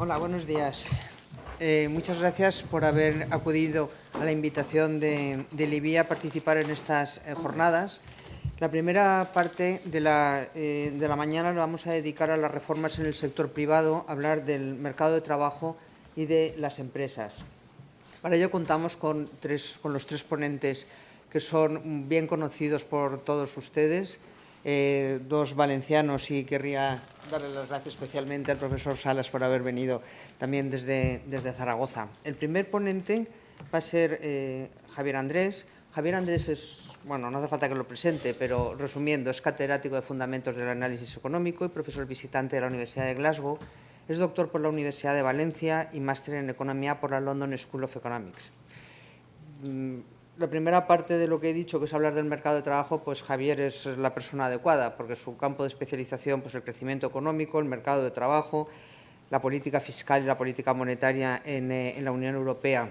Hola, buenos días. Muchas gracias por haber acudido a la invitación de IBI a participar en estas jornadas. La primera parte de la mañana la vamos a dedicar a las reformas en el sector privado, a hablar del mercado de trabajo y de las empresas. Para ello contamos con los tres ponentes que son bien conocidos por todos ustedes, dos valencianos, y querría darle las gracias especialmente al profesor Salas por haber venido también desde Zaragoza. El primer ponente va a ser Javier Andrés. Javier Andrés es, bueno, no hace falta que lo presente, pero resumiendo, es catedrático de Fundamentos del Análisis Económico y profesor visitante de la Universidad de Glasgow. Es doctor por la Universidad de Valencia y máster en Economía por la London School of Economics. La primera parte de lo que he dicho, que es hablar del mercado de trabajo, pues Javier es la persona adecuada, porque su campo de especialización, pues el crecimiento económico, el mercado de trabajo, la política fiscal y la política monetaria en la Unión Europea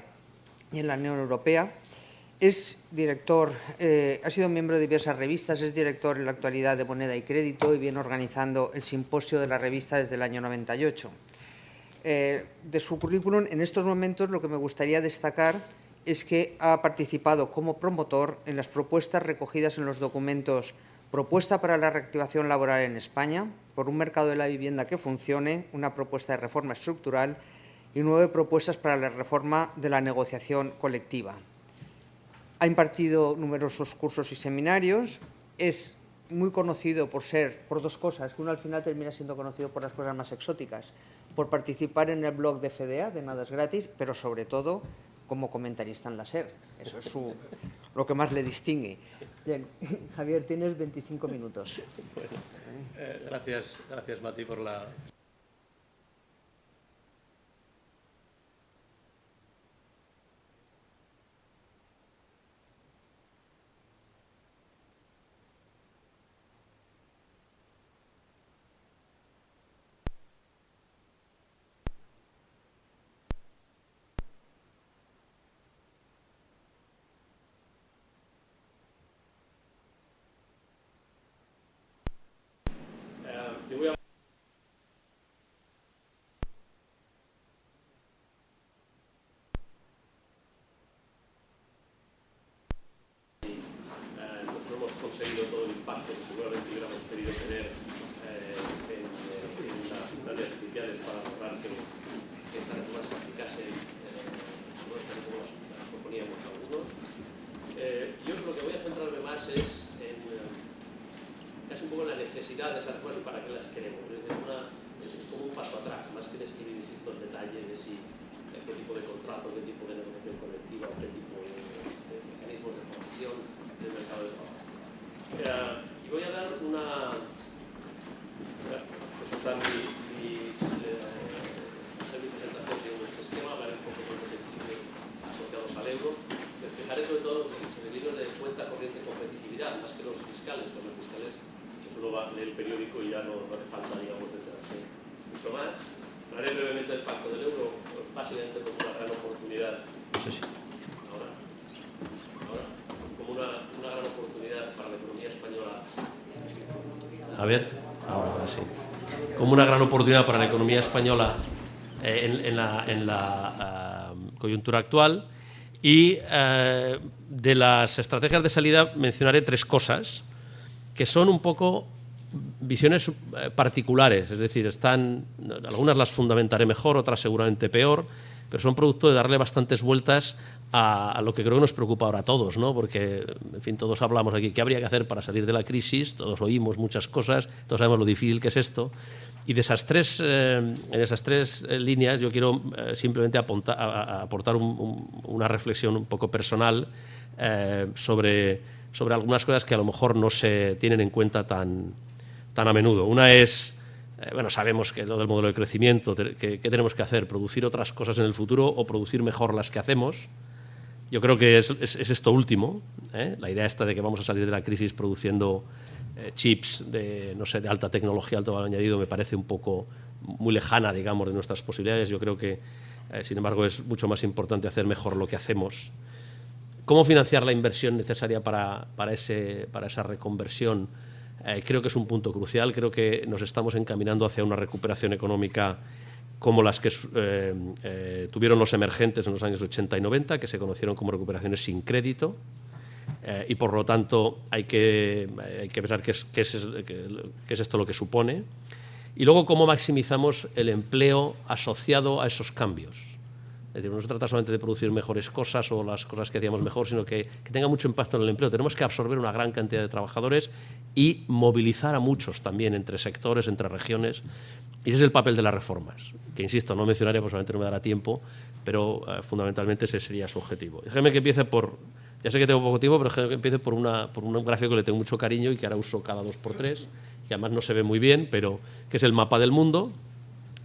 y en la Unión Europea. Es director, ha sido miembro de diversas revistas, es director en la actualidad de Moneda y Crédito y viene organizando el simposio de la revista desde el año 98. De su currículum, en estos momentos, lo que me gustaría destacar es que ha participado como promotor en las propuestas recogidas en los documentos Propuesta para la reactivación laboral en España, por un mercado de la vivienda que funcione, una propuesta de reforma estructural y 9 propuestas para la reforma de la negociación colectiva. Ha impartido numerosos cursos y seminarios, es muy conocido por dos cosas, que uno al final termina siendo conocido por las cosas más exóticas, por participar en el blog de FDA, de Nada es Gratis, pero sobre todo como comentarista en la SER. Eso es lo que más le distingue. Bien, Javier, tienes 25 minutos. Bueno, gracias, Mati, por la... Yo voy a... no hemos conseguido todo el impacto que seguramente hubiéramos querido tener en las centrales artificiales para lograr que estas más aplicasen como las proponíamos algunos. Yo lo que voy a centrarme más es en casi un poco en la necesidad de esas reformas y para qué las queremos. Es como un paso atrás, más que describir, insisto, el detalle de qué tipo de contrato, qué tipo de negociación colectiva, qué tipo de mecanismos de formación del mercado de trabajo. Y voy a dar presentar mi presentación de este esquema, hablaré un poco de los beneficios asociados al euro. Me fijaré sobre todo en los beneficios de cuenta corriente y competitividad, más que los fiscales, porque los fiscales uno va a leer el periódico y ya no hace falta, digamos, enterarse mucho más. Hablaré brevemente del pacto del euro, básicamente como una gran oportunidad. Como una gran oportunidad para la economía española. A ver, ahora sí. Como una gran oportunidad para la economía española en la coyuntura actual. Y de las estrategias de salida mencionaré 3 cosas que son un poco visiones particulares, es decir, algunas las fundamentaré mejor, otras seguramente peor, pero son producto de darle bastantes vueltas a lo que creo que nos preocupa ahora a todos, ¿no? Porque, en fin, todos hablamos aquí qué habría que hacer para salir de la crisis, todos oímos muchas cosas, todos sabemos lo difícil que es esto, y de en esas tres líneas yo quiero simplemente aportar una reflexión un poco personal sobre algunas cosas que a lo mejor no se tienen en cuenta tan a menudo. Una es, sabemos que lo del modelo de crecimiento, ¿qué tenemos que hacer? ¿Producir otras cosas en el futuro o producir mejor las que hacemos? Yo creo que es esto último, la idea esta de que vamos a salir de la crisis produciendo chips de alta tecnología, alto valor añadido, me parece un poco muy lejana, digamos, de nuestras posibilidades. Yo creo que, sin embargo, es mucho más importante hacer mejor lo que hacemos. ¿Cómo financiar la inversión necesaria para esa reconversión? Creo que es un punto crucial. Creo que nos estamos encaminando hacia una recuperación económica como las que tuvieron los emergentes en los años 80 y 90, que se conocieron como recuperaciones sin crédito, y por lo tanto hay que pensar qué es esto lo que supone. Y luego, cómo maximizamos el empleo asociado a esos cambios. Es decir, no se trata solamente de producir mejores cosas o las cosas que hacíamos mejor, sino que tenga mucho impacto en el empleo. Tenemos que absorber una gran cantidad de trabajadores y movilizar a muchos también entre sectores, entre regiones. Y ese es el papel de las reformas, que, insisto, no mencionaré, pues solamente no me dará tiempo, pero fundamentalmente ese sería su objetivo. Déjeme que empiece por... Ya sé que tengo poco tiempo, pero déjeme que empiece por un gráfico que le tengo mucho cariño y que ahora uso cada 2x3, que además no se ve muy bien, pero que es el mapa del mundo.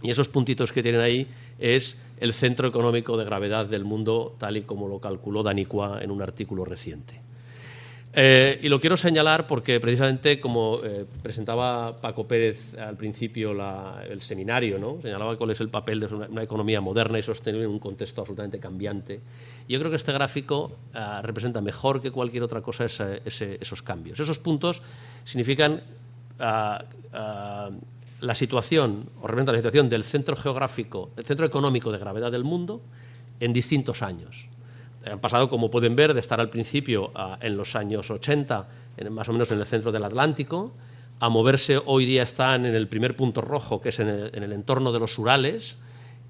Y esos puntitos que tienen ahí es el centro económico de gravedad del mundo, tal y como lo calculó Danicua en un artículo reciente. Y lo quiero señalar porque, precisamente, como presentaba Paco Pérez al principio el seminario, ¿no? Señalaba cuál es el papel de una economía moderna y sostenible en un contexto absolutamente cambiante. Y yo creo que este gráfico representa mejor que cualquier otra cosa esos cambios. Esos puntos significan la situación, o representa la situación del centro geográfico, el centro económico de gravedad del mundo en distintos años. Han pasado, como pueden ver, de estar al principio en los años 80, más o menos en el centro del Atlántico, a moverse. Hoy día están en el primer punto rojo, que es en el entorno de los Urales,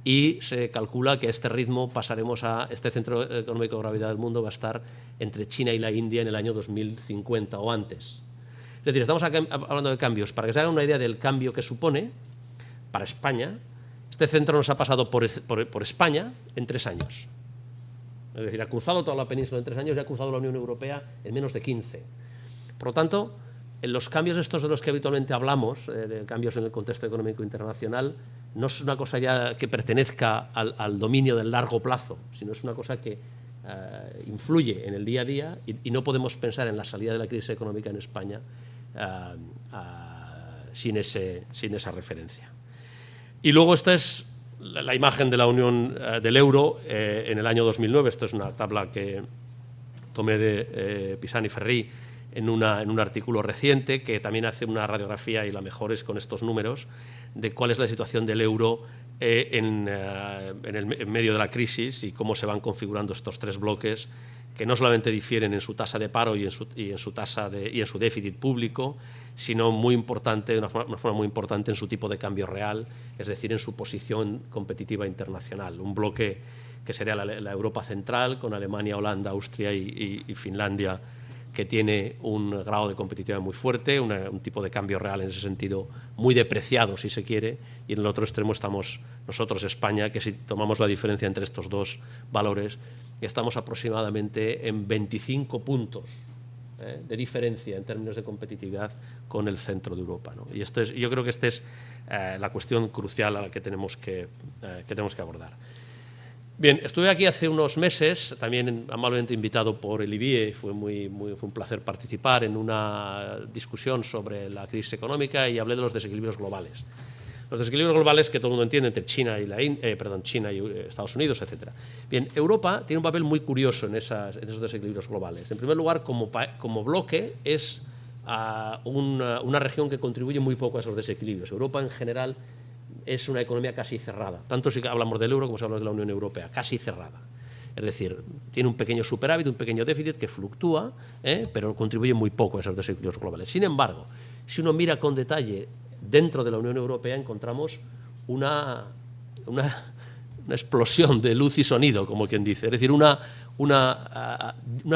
y se calcula que a este ritmo pasaremos a este centro económico de gravedad del mundo va a estar entre China y la India en el año 2050 o antes. Es decir, estamos hablando de cambios. Para que se hagan una idea del cambio que supone para España, este centro nos ha pasado por España en 3 años. Es decir, ha cruzado toda la península en 3 años y ha cruzado la Unión Europea en menos de 15. Por lo tanto, en los cambios estos de los que habitualmente hablamos, de cambios en el contexto económico internacional, no es una cosa ya que pertenezca al dominio del largo plazo, sino es una cosa que influye en el día a día y no podemos pensar en la salida de la crisis económica en España sin esa referencia. Y luego esta es la imagen de la Unión del euro en el año 2009. Esto es una tabla que tomé de Pisani Ferri en un artículo reciente, que también hace una radiografía, y la mejor es con estos números, de cuál es la situación del euro en medio de la crisis y cómo se van configurando estos 3 bloques, que no solamente difieren en su tasa de paro y en su déficit público, sino muy importante, de una forma muy importante, en su tipo de cambio real, es decir, en su posición competitiva internacional. Un bloque que sería la Europa central, con Alemania, Holanda, Austria y Finlandia, que tiene un grado de competitividad muy fuerte, un tipo de cambio real en ese sentido muy depreciado, si se quiere, y en el otro extremo estamos nosotros, España, que si tomamos la diferencia entre estos dos valores, estamos aproximadamente en 25 puntos de diferencia en términos de competitividad con el centro de Europa, ¿no? Y yo creo que esta es la cuestión crucial a la que tenemos que abordar. Bien, estuve aquí hace unos meses, también amablemente invitado por el IBIE, fue un placer participar en una discusión sobre la crisis económica y hablé de los desequilibrios globales. Los desequilibrios globales que todo el mundo entiende entre China y Estados Unidos, etc. Bien, Europa tiene un papel muy curioso en esos desequilibrios globales. En primer lugar, como bloque, es una región que contribuye muy poco a esos desequilibrios. Europa, en general, es una economía casi cerrada, tanto si hablamos del euro como si hablamos de la Unión Europea, casi cerrada. Es decir, tiene un pequeño superávit, un pequeño déficit que fluctúa, pero contribuye muy poco a esos desequilibrios globales. Sin embargo, si uno mira con detalle dentro de la Unión Europea, encontramos una explosión de luz y sonido, como quien dice. Es decir, unas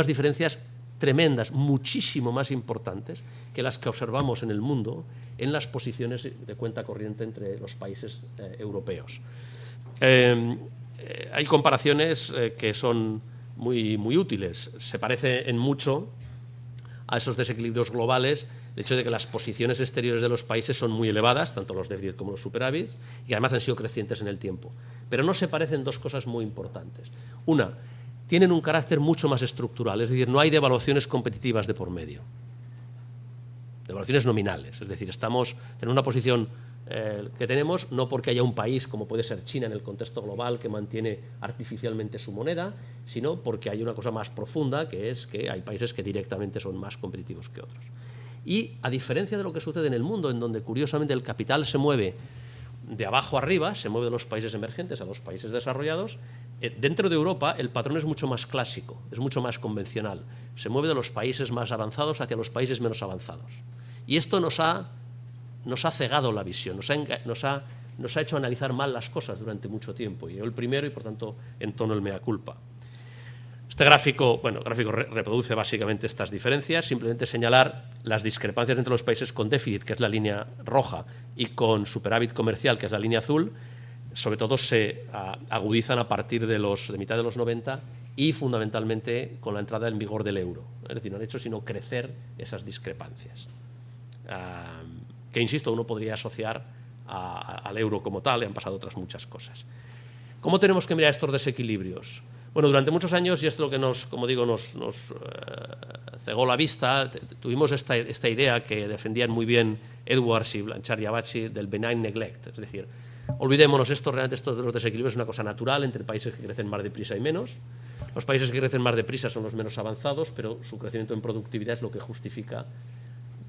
diferencias tremendas, muchísimo más importantes que las que observamos en el mundo en las posiciones de cuenta corriente entre los países europeos. Hay comparaciones que son muy útiles. Se parece en mucho a esos desequilibrios globales el hecho de que las posiciones exteriores de los países son muy elevadas, tanto los déficits como los superávits, y además han sido crecientes en el tiempo. Pero no se parecen 2 cosas muy importantes. Una, tienen un carácter mucho más estructural, es decir, no hay devaluaciones competitivas de por medio. Devaluaciones nominales, es decir, tenemos una posición que tenemos no porque haya un país, como puede ser China en el contexto global, que mantiene artificialmente su moneda, sino porque hay una cosa más profunda, que es que hay países que directamente son más competitivos que otros. Y a diferencia de lo que sucede en el mundo, en donde curiosamente el capital se mueve de abajo arriba, se mueve de los países emergentes a los países desarrollados. Dentro de Europa el patrón es mucho más clásico, es mucho más convencional. Se mueve de los países más avanzados hacia los países menos avanzados. Y esto nos ha cegado la visión, nos ha hecho analizar mal las cosas durante mucho tiempo. Y yo el primero, y por tanto entono el mea culpa. Este gráfico reproduce básicamente estas diferencias, simplemente señalar las discrepancias entre los países con déficit, que es la línea roja, y con superávit comercial, que es la línea azul. Sobre todo se agudizan a partir de mitad de los 90 y fundamentalmente con la entrada en vigor del euro. Es decir, no han hecho sino crecer esas discrepancias. Que, insisto, uno podría asociar al euro como tal, y han pasado otras muchas cosas. ¿Cómo tenemos que mirar estos desequilibrios? Bueno, durante muchos años, y esto es lo que nos cegó la vista, tuvimos esta idea que defendían muy bien Edwards y Blanchard y Abachi del benign neglect, es decir, olvidémonos, realmente estos de los desequilibrios es una cosa natural entre países que crecen más deprisa y menos. Los países que crecen más deprisa son los menos avanzados, pero su crecimiento en productividad es lo que justifica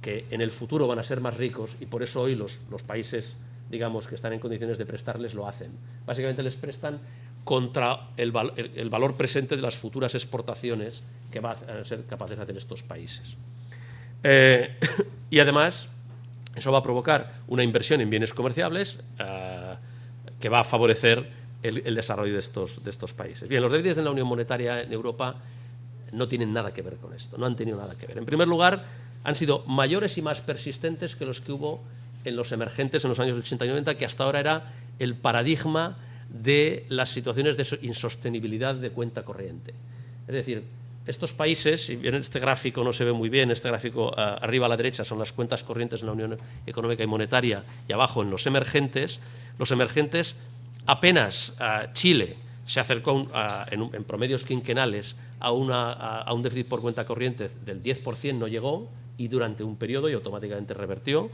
que en el futuro van a ser más ricos, y por eso hoy los países, digamos, que están en condiciones de prestarles lo hacen. Básicamente les prestan contra el valor presente de las futuras exportaciones que van a ser capaces de hacer estos países. Y además, eso va a provocar una inversión en bienes comerciables que va a favorecer el desarrollo de estos países. Bien, los déficits de la Unión Monetaria en Europa no tienen nada que ver con esto, no han tenido nada que ver. En primer lugar, han sido mayores y más persistentes que los que hubo en los emergentes en los años 80 y 90, que hasta ahora era el paradigma de las situaciones de insostenibilidad de cuenta corriente. Es decir, estos países, si bien este gráfico no se ve muy bien, este gráfico arriba a la derecha son las cuentas corrientes en la Unión Económica y Monetaria y abajo en los emergentes apenas Chile se acercó en promedios quinquenales a un déficit por cuenta corriente del 10%, no llegó, y durante un periodo y automáticamente revertió.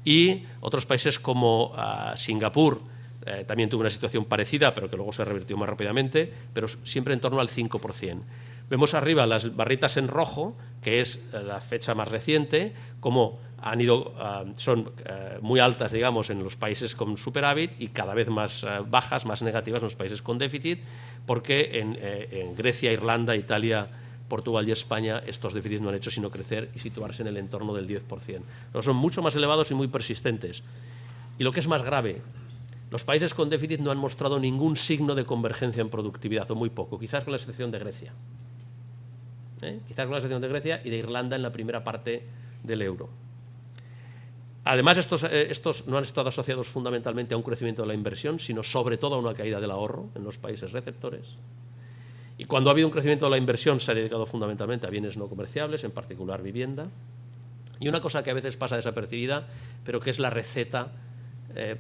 Y otros países como Singapur también tuvo una situación parecida, pero que luego se revirtió más rápidamente, pero siempre en torno al 5%. Vemos arriba las barritas en rojo, que es la fecha más reciente, como son muy altas, digamos, en los países con superávit y cada vez más bajas, más negativas en los países con déficit, porque en Grecia, Irlanda, Italia, Portugal y España estos déficits no han hecho sino crecer y situarse en el entorno del 10%. Pero son mucho más elevados y muy persistentes. Y lo que es más grave, los países con déficit no han mostrado ningún signo de convergencia en productividad, o muy poco, quizás con la excepción de Grecia. Quizás con la excepción de Grecia y de Irlanda en la primera parte del euro. Además, estos no han estado asociados fundamentalmente a un crecimiento de la inversión, sino sobre todo a una caída del ahorro en los países receptores. Y cuando ha habido un crecimiento de la inversión se ha dedicado fundamentalmente a bienes no comerciables, en particular vivienda. Y una cosa que a veces pasa desapercibida, pero que es la receta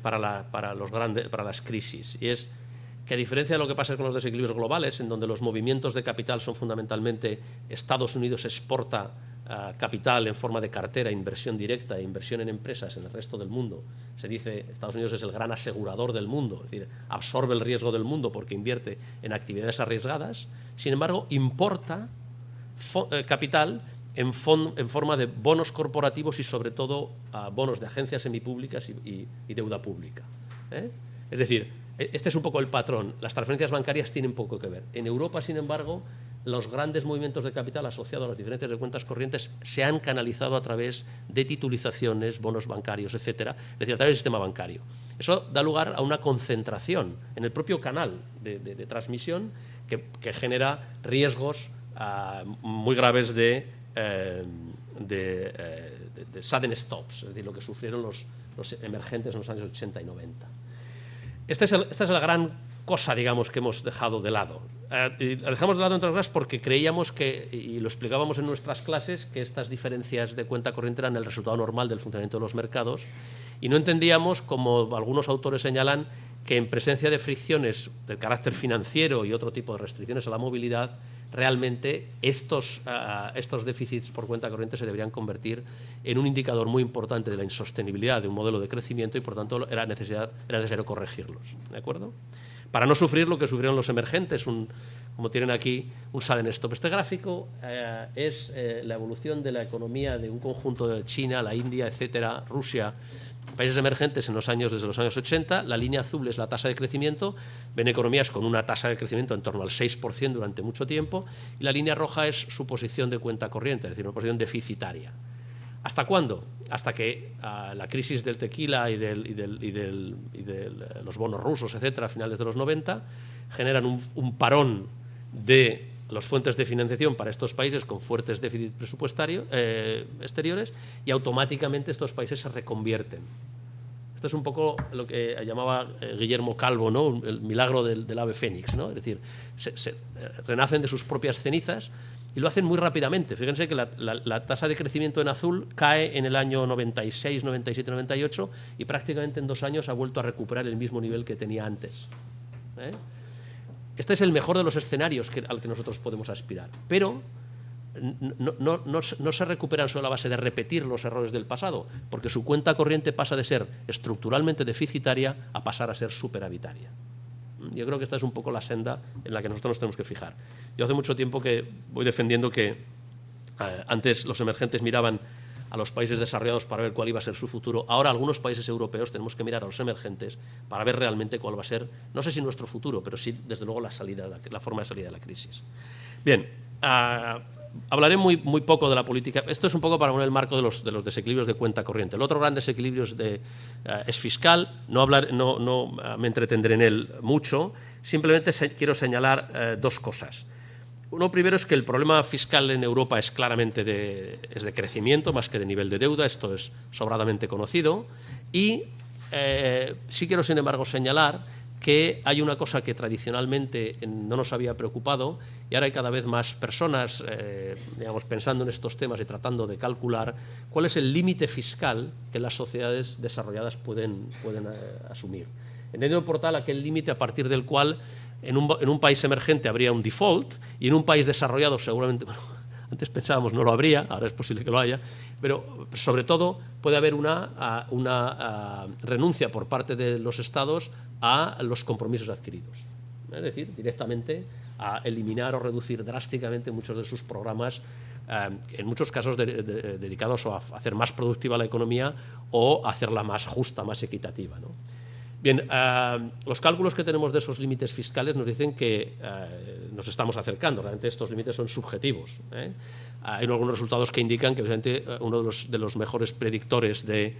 para las crisis, y es que, a diferencia de lo que pasa con los desequilibrios globales, en donde los movimientos de capital son fundamentalmente Estados Unidos exporta capital en forma de cartera, inversión directa e inversión en empresas en el resto del mundo. Se dice Estados Unidos es el gran asegurador del mundo, es decir, absorbe el riesgo del mundo porque invierte en actividades arriesgadas. Sin embargo, importa capital en forma de bonos corporativos y, sobre todo, bonos de agencias semipúblicas y deuda pública. Es decir, este es un poco el patrón. Las transferencias bancarias tienen poco que ver. En Europa, sin embargo, los grandes movimientos de capital asociados a las diferencias de cuentas corrientes se han canalizado a través de titulizaciones, bonos bancarios, etcétera, es decir, a través del sistema bancario. Eso da lugar a una concentración en el propio canal de transmisión que genera riesgos muy graves de sudden stops, es decir, lo que sufrieron los emergentes en los años 80 y 90. Esta es la gran cosa, digamos, que hemos dejado de lado. Y la dejamos de lado, entre otras, porque creíamos que, y lo explicábamos en nuestras clases, que estas diferencias de cuenta corriente eran el resultado normal del funcionamiento de los mercados, y no entendíamos, como algunos autores señalan, que en presencia de fricciones de carácter financiero y otro tipo de restricciones a la movilidad, realmente estos déficits por cuenta corriente se deberían convertir en un indicador muy importante de la insostenibilidad de un modelo de crecimiento y, por tanto, era necesario corregirlos. ¿De acuerdo? Para no sufrir lo que sufrieron los emergentes, como tienen aquí, un sudden stop. Este gráfico es la evolución de la economía de un conjunto de China, la India, etcétera, Rusia, países emergentes desde los años 80, la línea azul es la tasa de crecimiento, ven economías con una tasa de crecimiento en torno al 6% durante mucho tiempo, y la línea roja es su posición de cuenta corriente, es decir, una posición deficitaria. ¿Hasta cuándo? Hasta que la crisis del tequila y de los bonos rusos, etcétera, a finales de los 90, generan un parón de las fuentes de financiación para estos países con fuertes déficits presupuestarios exteriores, y automáticamente estos países se reconvierten. Esto es un poco lo que llamaba Guillermo Calvo, ¿no? El milagro del ave fénix, ¿no? Es decir, se renacen de sus propias cenizas y lo hacen muy rápidamente. Fíjense que la tasa de crecimiento en azul cae en el año 96, 97, 98 y prácticamente en 2 años ha vuelto a recuperar el mismo nivel que tenía antes. Este es el mejor de los escenarios al que nosotros podemos aspirar, pero no se recuperan solo a base de repetir los errores del pasado, porque su cuenta corriente pasa de ser estructuralmente deficitaria a pasar a ser superavitaria. Yo creo que esta es un poco la senda en la que nosotros nos tenemos que fijar. Yo hace mucho tiempo que voy defendiendo que antes los emergentes miraban a los países desarrollados para ver cuál iba a ser su futuro. Ahora algunos países europeos tenemos que mirar a los emergentes para ver realmente cuál va a ser, no sé si nuestro futuro, pero sí desde luego la forma de salida de la crisis. Bien, hablaré muy poco de la política. Esto es un poco para poner el marco de los desequilibrios de cuenta corriente. El otro gran desequilibrio es fiscal. No me entretendré en él mucho. Simplemente quiero señalar 2 cosas. Uno primero es que el problema fiscal en Europa es claramente de crecimiento más que de nivel de deuda. Esto es sobradamente conocido. Y sí quiero, sin embargo, señalar que hay una cosa que tradicionalmente no nos había preocupado y ahora hay cada vez más personas pensando en estos temas y tratando de calcular cuál es el límite fiscal que las sociedades desarrolladas pueden asumir. Entendiendo por tal aquel límite a partir del cual en un país emergente habría un default y en un país desarrollado seguramente, bueno, antes pensábamos no lo habría, ahora es posible que lo haya, pero sobre todo puede haber una renuncia por parte de los estados a los compromisos adquiridos. Es decir, directamente a eliminar o reducir drásticamente muchos de sus programas, en muchos casos dedicados a hacer más productiva la economía o a hacerla más justa, más equitativa, ¿no? Bien, los cálculos que tenemos de esos límites fiscales nos dicen que nos estamos acercando. Realmente estos límites son subjetivos. Hay algunos resultados que indican que obviamente uno de los mejores predictores de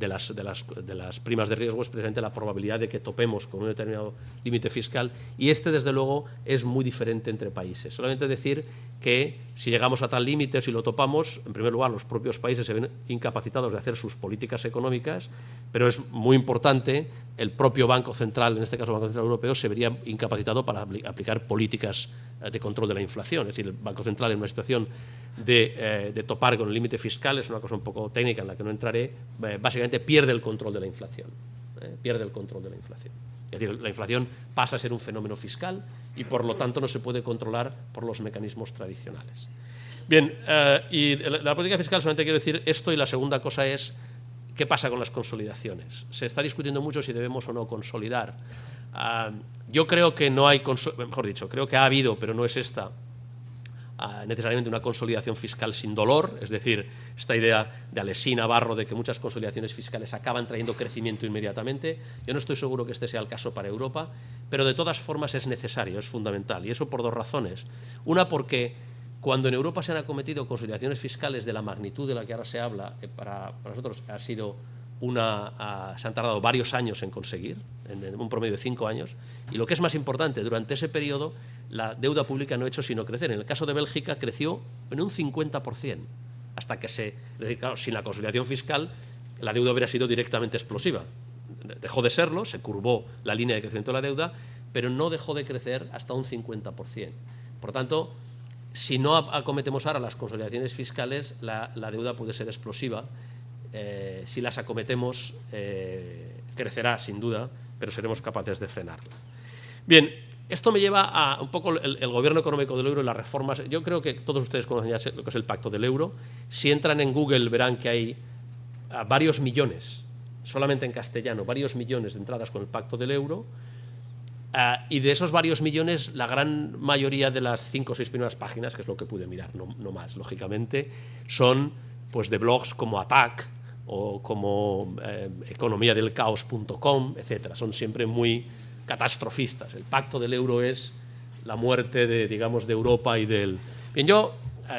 las primas de riesgo es precisamente la probabilidad de que topemos con un determinado límite fiscal, y desde luego es muy diferente entre países. Solamente decir que si llegamos a tal límite, si lo topamos, en primer lugar los propios países se ven incapacitados de hacer sus políticas económicas, pero es muy importante, el propio Banco Central, en este caso el Banco Central Europeo, se vería incapacitado para aplicar políticas de control de la inflación. Es decir, el Banco Central en una situación de topar con el límite fiscal, es una cosa un poco técnica en la que no entraré, básicamente pierde el control de la inflación. Pierde el control de la inflación. Es decir, la inflación pasa a ser un fenómeno fiscal y por lo tanto no se puede controlar por los mecanismos tradicionales. Bien, y la política fiscal solamente quiero decir esto, y la segunda cosa es ¿qué pasa con las consolidaciones? Se está discutiendo mucho si debemos o no consolidar. Yo creo que no hay, mejor dicho, creo que ha habido, pero no es esta necesariamente una consolidación fiscal sin dolor, es decir, esta idea de Alessi, Navarro, de que muchas consolidaciones fiscales acaban trayendo crecimiento inmediatamente. Yo no estoy seguro que este sea el caso para Europa, pero de todas formas es necesario, es fundamental, y eso por 2 razones. Una, porque cuando en Europa se han acometido consolidaciones fiscales de la magnitud de la que ahora se habla, para nosotros se han tardado varios años en conseguir, en un promedio de 5 años, y lo que es más importante, durante ese periodo la deuda pública no ha hecho sino crecer. En el caso de Bélgica creció en un 50%, hasta que es decir, claro, sin la consolidación fiscal la deuda hubiera sido directamente explosiva. Dejó de serlo, se curvó la línea de crecimiento de la deuda, pero no dejó de crecer hasta un 50%. Por tanto, si no acometemos ahora las consolidaciones fiscales, la deuda puede ser explosiva. Si las acometemos, crecerá sin duda, pero seremos capaces de frenarla. Bien, esto me lleva a un poco el gobierno económico del euro y las reformas. Yo creo que todos ustedes conocen ya lo que es el pacto del euro. Si entran en Google verán que hay varios millones, solamente en castellano, varios millones de entradas con el pacto del euro. Y de esos varios millones, la gran mayoría de las 5 o 6 primeras páginas, que es lo que pude mirar, no más, lógicamente, son pues de blogs como Attack o como economía del caos.com, etcétera. Son siempre muy catastrofistas. El pacto del euro es la muerte de, digamos, de Europa y del... Bien, yo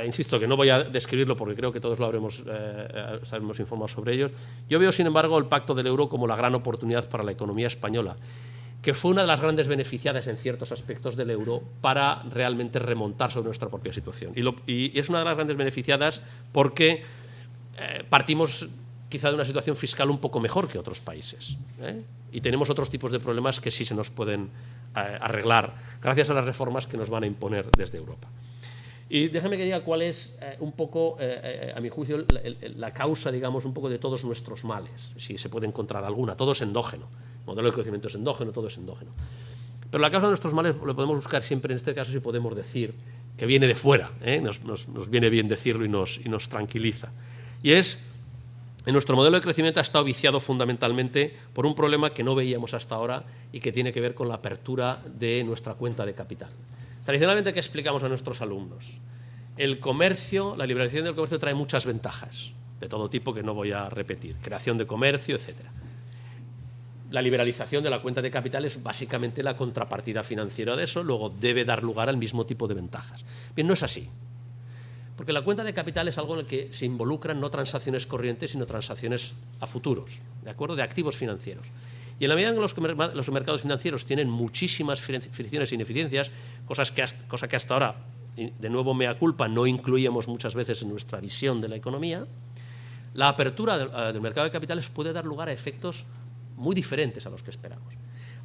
insisto que no voy a describirlo porque creo que todos lo estaremos informados sobre ello. Yo veo, sin embargo, el pacto del euro como la gran oportunidad para la economía española, que fue una de las grandes beneficiadas en ciertos aspectos del euro para realmente remontar sobre nuestra propia situación. Y es una de las grandes beneficiadas porque partimos quizá de una situación fiscal un poco mejor que otros países, y tenemos otros tipos de problemas que sí se nos pueden arreglar gracias a las reformas que nos van a imponer desde Europa. Y déjame que diga cuál es un poco, a mi juicio, la causa, digamos, un poco de todos nuestros males, si se puede encontrar alguna. Todo es endógeno. El modelo de crecimiento es endógeno, todo es endógeno. Pero la causa de nuestros males lo podemos buscar siempre, en este caso, si podemos decir que viene de fuera. Nos viene bien decirlo y nos tranquiliza. Y es, en nuestro modelo de crecimiento ha estado viciado fundamentalmente por un problema que no veíamos hasta ahora y que tiene que ver con la apertura de nuestra cuenta de capital. Tradicionalmente, ¿qué explicamos a nuestros alumnos? El comercio, la liberalización del comercio trae muchas ventajas, de todo tipo que no voy a repetir, creación de comercio, etcétera. La liberalización de la cuenta de capital es básicamente la contrapartida financiera de eso, luego debe dar lugar al mismo tipo de ventajas. Bien, no es así, porque la cuenta de capital es algo en el que se involucran no transacciones corrientes, sino transacciones a futuros, ¿de acuerdo?, de activos financieros. Y en la medida en que los mercados financieros tienen muchísimas fricciones e ineficiencias, cosa que hasta ahora, de nuevo mea culpa, no incluíamos muchas veces en nuestra visión de la economía, la apertura del mercado de capitales puede dar lugar a efectos muy diferentes a los que esperamos.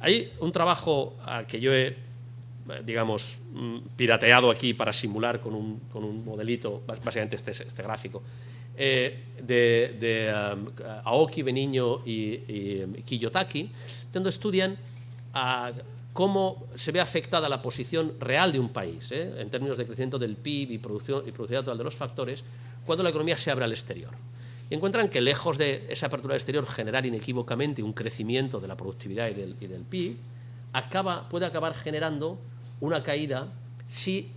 Hay un trabajo que yo he, digamos, pirateado aquí para simular con un modelito, básicamente este gráfico, de Aoki, Benigno y Kiyotaki, donde estudian cómo se ve afectada la posición real de un país, en términos de crecimiento del PIB y productividad total de los factores, cuando la economía se abre al exterior. Y encuentran que, lejos de esa apertura al exterior generar inequívocamente un crecimiento de la productividad y del PIB, puede acabar generando una caída si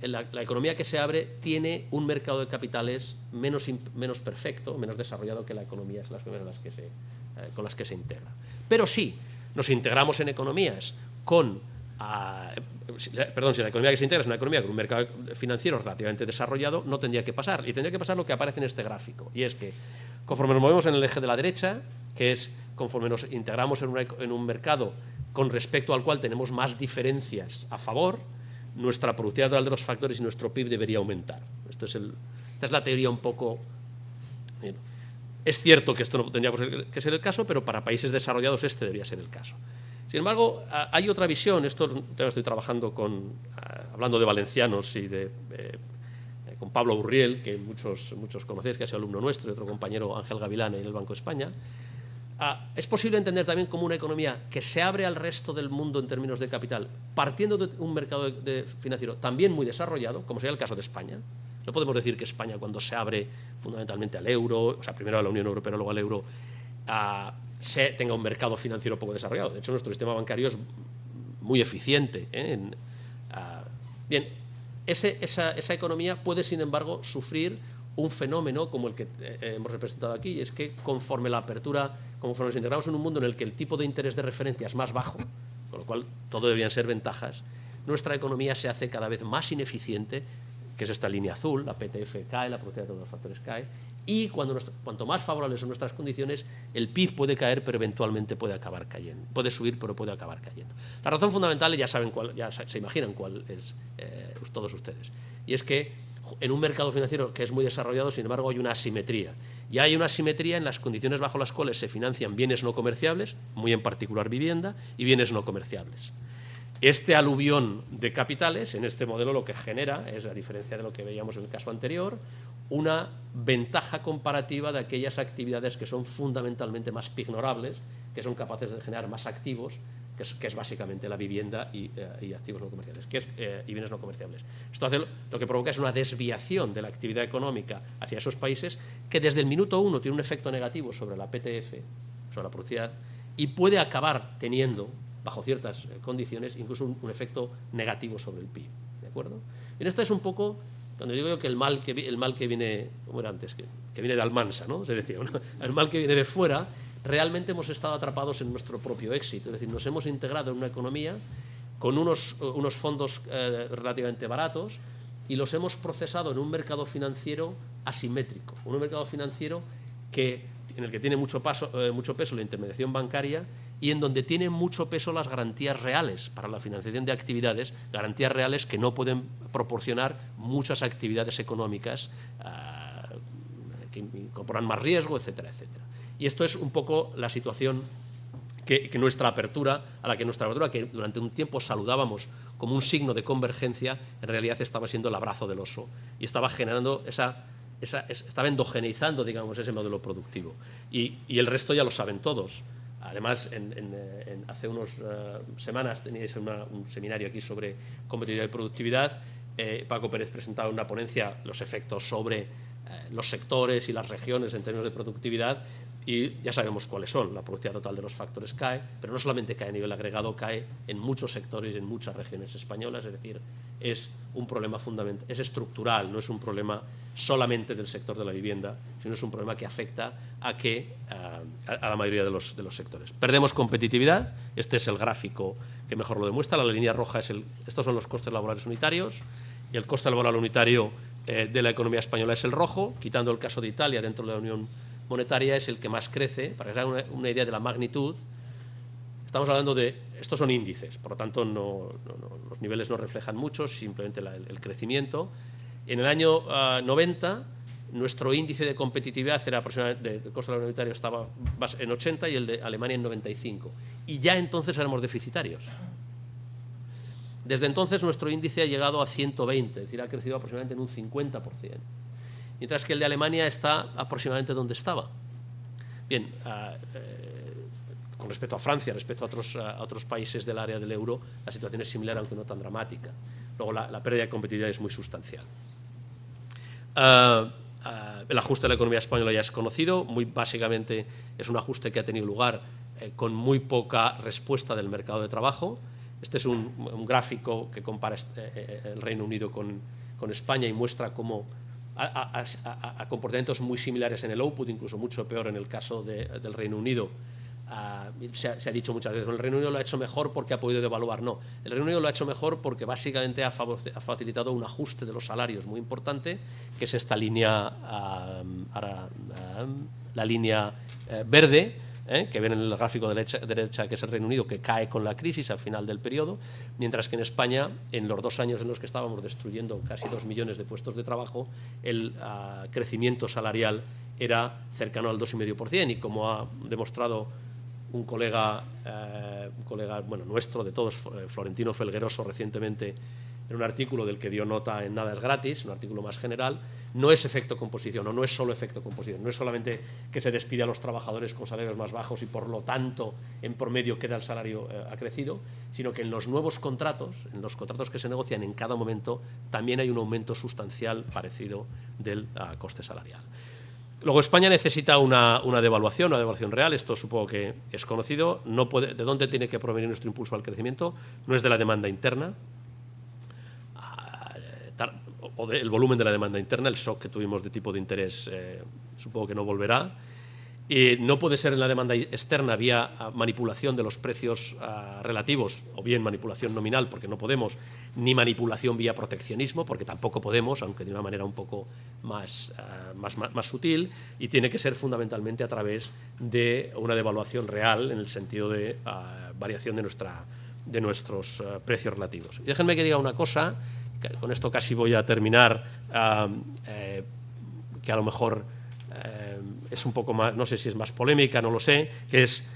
la economía que se abre tiene un mercado de capitales menos perfecto, menos desarrollado que las economías con las que se integra. Pero si nos integramos en economías si la economía que se integra es una economía con un mercado financiero relativamente desarrollado, no tendría que pasar. Y tendría que pasar lo que aparece en este gráfico. Y es que, conforme nos movemos en el eje de la derecha, que es conforme nos integramos en un mercado con respecto al cual tenemos más diferencias a favor, nuestra productividad total de los factores y nuestro PIB debería aumentar. Esta es la teoría un poco... Es cierto que esto no tendría que ser el caso, pero para países desarrollados este debería ser el caso. Sin embargo, hay otra visión. Estoy trabajando hablando de valencianos y con Pablo Burriel, que muchos conocéis, que ha sido alumno nuestro, y otro compañero, Ángel Gavilán, en el Banco de España. Es posible entender también como una economía que se abre al resto del mundo en términos de capital, partiendo de un mercado financiero también muy desarrollado, como sería el caso de España. No podemos decir que España, cuando se abre fundamentalmente al euro, o sea, primero a la Unión Europea, luego al euro, tenga un mercado financiero poco desarrollado. De hecho, nuestro sistema bancario es muy eficiente. Bien, esa economía puede, sin embargo, sufrir un fenómeno como el que hemos representado aquí, y es que conforme nos integramos en un mundo en el que el tipo de interés de referencia es más bajo, con lo cual todo deberían ser ventajas, nuestra economía se hace cada vez más ineficiente, que es esta línea azul, la PTF cae, la productividad de los factores cae, y cuanto más favorables son nuestras condiciones, el PIB puede caer, pero eventualmente puede acabar cayendo. Puede subir, pero puede acabar cayendo. La razón fundamental, ya se imaginan cuál es todos ustedes, y es que en un mercado financiero que es muy desarrollado, sin embargo, hay una asimetría. Y hay una asimetría en las condiciones bajo las cuales se financian bienes no comerciables, muy en particular vivienda, y bienes no comerciables. Este aluvión de capitales, en este modelo, lo que genera es, a diferencia de lo que veíamos en el caso anterior, una ventaja comparativa de aquellas actividades que son fundamentalmente más pignorables, que son capaces de generar más activos, que es básicamente la vivienda y activos no comerciales, y bienes no comerciables. Esto lo que provoca es una desviación de la actividad económica hacia esos países que desde el minuto 1 tiene un efecto negativo sobre la PTF, sobre la productividad, y puede acabar teniendo, bajo ciertas condiciones, incluso un efecto negativo sobre el PIB. ¿De acuerdo? Bien, esta es un poco Cuando digo yo que el mal que viene, como era antes, que viene de Almansa, ¿no? Se decía, ¿no? El mal que viene de fuera, realmente hemos estado atrapados en nuestro propio éxito. Es decir, nos hemos integrado en una economía con unos fondos relativamente baratos y los hemos procesado en un mercado financiero asimétrico, un mercado financiero en el que tiene mucho peso la intermediación bancaria y en donde tienen mucho peso las garantías reales para la financiación de actividades, garantías reales que no pueden proporcionar muchas actividades económicas que incorporan más riesgo, etcétera, etcétera. Y esto es un poco la situación que nuestra apertura, que durante un tiempo saludábamos como un signo de convergencia, en realidad estaba siendo el abrazo del oso y estaba generando estaba endogeneizando, digamos, ese modelo productivo. Y el resto ya lo saben todos. Además, hace unas semanas teníais un seminario aquí sobre competitividad y productividad. Paco Pérez presentaba en una ponencia los efectos sobre los sectores y las regiones en términos de productividad y ya sabemos cuáles son. La productividad total de los factores cae, pero no solamente cae a nivel agregado, cae en muchos sectores y en muchas regiones españolas. Es decir, es un problema fundamental, es estructural, no es un problema solamente del sector de la vivienda, sino es un problema que afecta a la mayoría de los sectores. Perdemos competitividad, este es el gráfico que mejor lo demuestra, la línea roja estos son los costes laborales unitarios y el coste laboral unitario de la economía española es el rojo, quitando el caso de Italia dentro de la Unión Monetaria es el que más crece. Para que se hagan una idea de la magnitud, estamos hablando estos son índices, por lo tanto los niveles no reflejan mucho, simplemente el crecimiento. En el año 90, nuestro índice de competitividad era aproximadamente, el coste unitario estaba en 80 y el de Alemania en 95. Y ya entonces éramos deficitarios. Desde entonces nuestro índice ha llegado a 120, es decir, ha crecido aproximadamente en un 50%. Mientras que el de Alemania está aproximadamente donde estaba. Bien, con respecto a Francia, respecto a otros países del área del euro, la situación es similar, aunque no tan dramática. Luego, la pérdida de competitividad es muy sustancial. El ajuste de la economía española ya es conocido, muy básicamente es un ajuste que ha tenido lugar con muy poca respuesta del mercado de trabajo. Este es un gráfico que compara el Reino Unido con España y muestra cómo a comportamientos muy similares en el output, incluso mucho peor en el caso del Reino Unido. Se ha dicho muchas veces, el Reino Unido lo ha hecho mejor porque ha podido devaluar. No, el Reino Unido lo ha hecho mejor porque básicamente ha facilitado un ajuste de los salarios muy importante, que es esta línea, la línea verde, que ven en el gráfico de derecha, que es el Reino Unido, que cae con la crisis al final del periodo, mientras que en España, en los 2 años en los que estábamos destruyendo casi 2 millones de puestos de trabajo, el crecimiento salarial era cercano al 2,5%, y como ha demostrado un colega nuestro, de todos, Florentino Felgueroso, recientemente, en un artículo del que dio nota en Nada es Gratis, un artículo más general, no es efecto composición, o no es solo efecto composición, no es solamente que se despide a los trabajadores con salarios más bajos y por lo tanto en promedio queda el salario ha crecido, sino que en los nuevos contratos, en los contratos que se negocian en cada momento, también hay un aumento sustancial parecido del coste salarial. Luego, España necesita una devaluación real, esto supongo que es conocido. ¿De dónde tiene que provenir nuestro impulso al crecimiento? No es de la demanda interna, o del volumen de la demanda interna. El shock que tuvimos de tipo de interés supongo que no volverá. No puede ser en la demanda externa vía manipulación de los precios relativos, o bien manipulación nominal, porque no podemos, ni manipulación vía proteccionismo, porque tampoco podemos, aunque de una manera un poco más sutil, y tiene que ser fundamentalmente a través de una devaluación real en el sentido de variación de nuestros precios relativos. Y déjenme que diga una cosa, que con esto casi voy a terminar, que a lo mejor es un poco más, no sé si es más polémica, no lo sé, que es,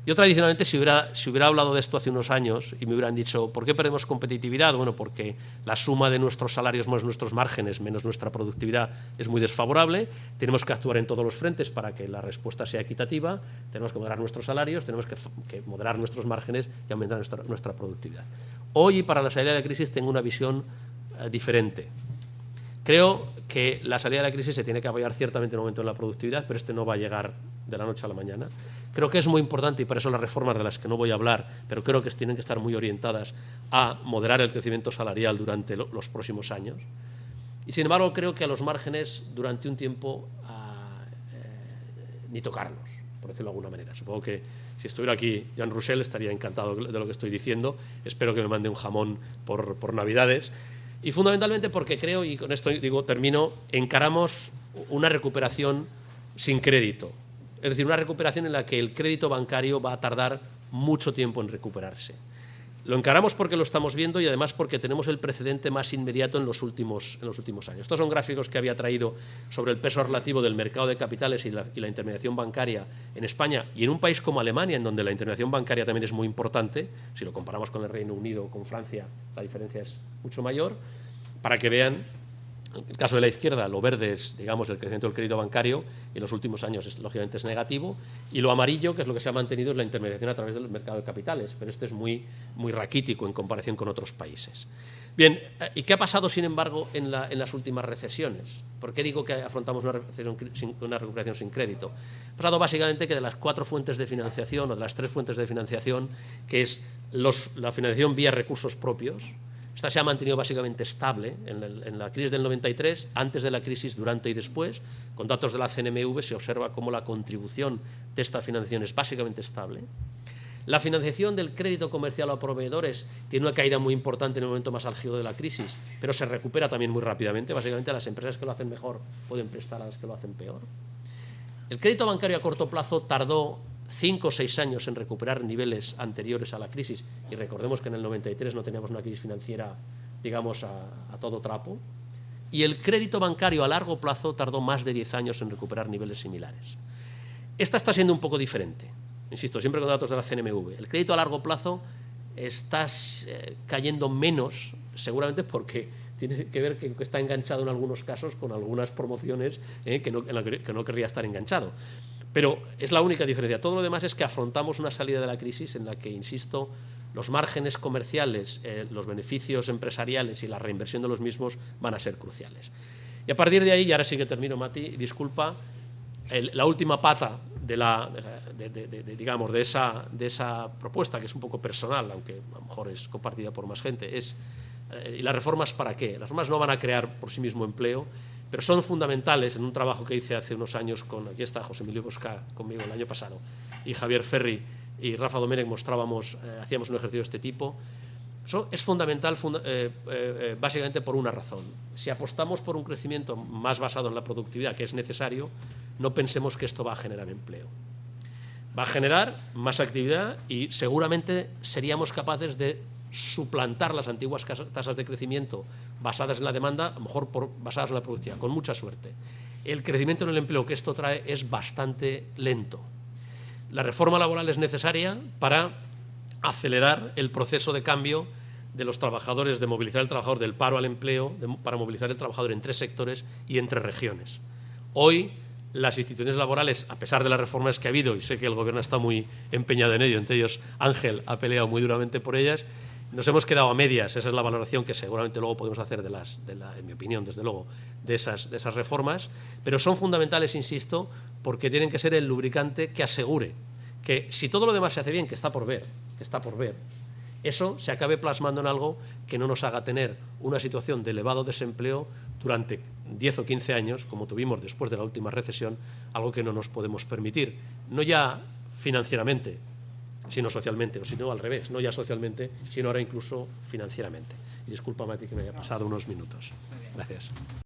yo tradicionalmente si hubiera hablado de esto hace unos años y me hubieran dicho, ¿por qué perdemos competitividad? Bueno, porque la suma de nuestros salarios más nuestros márgenes menos nuestra productividad es muy desfavorable, tenemos que actuar en todos los frentes para que la respuesta sea equitativa, tenemos que moderar nuestros salarios, tenemos que moderar nuestros márgenes y aumentar nuestra productividad. Hoy, y para la salida de la crisis, tengo una visión diferente. Creo que la salida de la crisis se tiene que apoyar ciertamente en un momento en la productividad, pero no va a llegar de la noche a la mañana. Creo que es muy importante, y por eso las reformas de las que no voy a hablar, pero creo que tienen que estar muy orientadas a moderar el crecimiento salarial durante los próximos años. Y sin embargo creo que a los márgenes durante un tiempo ni tocarlos, por decirlo de alguna manera. Supongo que si estuviera aquí Jean Roussel estaría encantado de lo que estoy diciendo. Espero que me mande un jamón por Navidades. Y fundamentalmente porque creo, y con esto termino, encaramos una recuperación sin crédito. Es decir, una recuperación en la que el crédito bancario va a tardar mucho tiempo en recuperarse. Lo encaramos porque lo estamos viendo y además porque tenemos el precedente más inmediato en los últimos años. Estos son gráficos que había traído sobre el peso relativo del mercado de capitales y la intermediación bancaria en España y en un país como Alemania, en donde la intermediación bancaria también es muy importante. Si lo comparamos con el Reino Unido o con Francia, la diferencia es mucho mayor, para que vean. En el caso de la izquierda, lo verde es, digamos, el crecimiento del crédito bancario, y en los últimos años, lógicamente, es negativo, y lo amarillo, que es lo que se ha mantenido, es la intermediación a través del mercado de capitales, pero este es muy raquítico en comparación con otros países. Bien, ¿y qué ha pasado, sin embargo, en las últimas recesiones? ¿Por qué digo que afrontamos una recuperación sin crédito? Ha pasado básicamente que de las 4 fuentes de financiación, o de las 3 fuentes de financiación, que es la financiación vía recursos propios, esta se ha mantenido básicamente estable en la crisis del 93, antes de la crisis, durante y después. Con datos de la CNMV se observa cómo la contribución de esta financiación es básicamente estable. La financiación del crédito comercial a proveedores tiene una caída muy importante en el momento más álgido de la crisis, pero se recupera también muy rápidamente. Básicamente las empresas que lo hacen mejor pueden prestar a las que lo hacen peor. El crédito bancario a corto plazo tardó 5 o 6 años en recuperar niveles anteriores a la crisis, y recordemos que en el 93 no teníamos una crisis financiera, digamos, a todo trapo, y el crédito bancario a largo plazo tardó más de 10 años en recuperar niveles similares. Esta está siendo un poco diferente, insisto, siempre con datos de la CNMV. El crédito a largo plazo está cayendo menos, seguramente porque tiene que ver que está enganchado en algunos casos con algunas promociones que no querría estar enganchado. Pero es la única diferencia. Todo lo demás es que afrontamos una salida de la crisis en la que, insisto, los márgenes comerciales, los beneficios empresariales y la reinversión de los mismos van a ser cruciales. Y a partir de ahí, y ahora sí que termino, Mati, disculpa, la última pata digamos, de esa propuesta, que es un poco personal, aunque a lo mejor es compartida por más gente, es ¿y las reformas para qué? Las reformas no van a crear por sí mismo empleo, pero son fundamentales. En un trabajo que hice hace unos años aquí está José Emilio Bosca conmigo el año pasado, y Javier Ferri y Rafa Domènech hacíamos un ejercicio de este tipo. Eso es fundamental básicamente por una razón. Si apostamos por un crecimiento más basado en la productividad, que es necesario, no pensemos que esto va a generar empleo. Va a generar más actividad y seguramente seríamos capaces de suplantar las antiguas tasas de crecimiento basadas en la demanda, a lo mejor basadas en la productividad, con mucha suerte. El crecimiento en el empleo que esto trae es bastante lento. La reforma laboral es necesaria para acelerar el proceso de cambio de los trabajadores, de movilizar el trabajador del paro al empleo, para movilizar el trabajador en 3 sectores y en 3 regiones. Hoy, las instituciones laborales, a pesar de las reformas que ha habido, y sé que el Gobierno está muy empeñado en ello, entre ellos Ángel ha peleado muy duramente por ellas, nos hemos quedado a medias. Esa es la valoración que seguramente luego podemos hacer en mi opinión, desde luego, de esas reformas, pero son fundamentales, insisto, porque tienen que ser el lubricante que asegure que si todo lo demás se hace bien, que está por ver, eso se acabe plasmando en algo que no nos haga tener una situación de elevado desempleo durante 10 o 15 años, como tuvimos después de la última recesión, algo que no nos podemos permitir, no ya financieramente, sino socialmente, o si no al revés, no ya socialmente, sino ahora incluso financieramente. Y disculpa, Mati, que me haya pasado unos minutos. Gracias.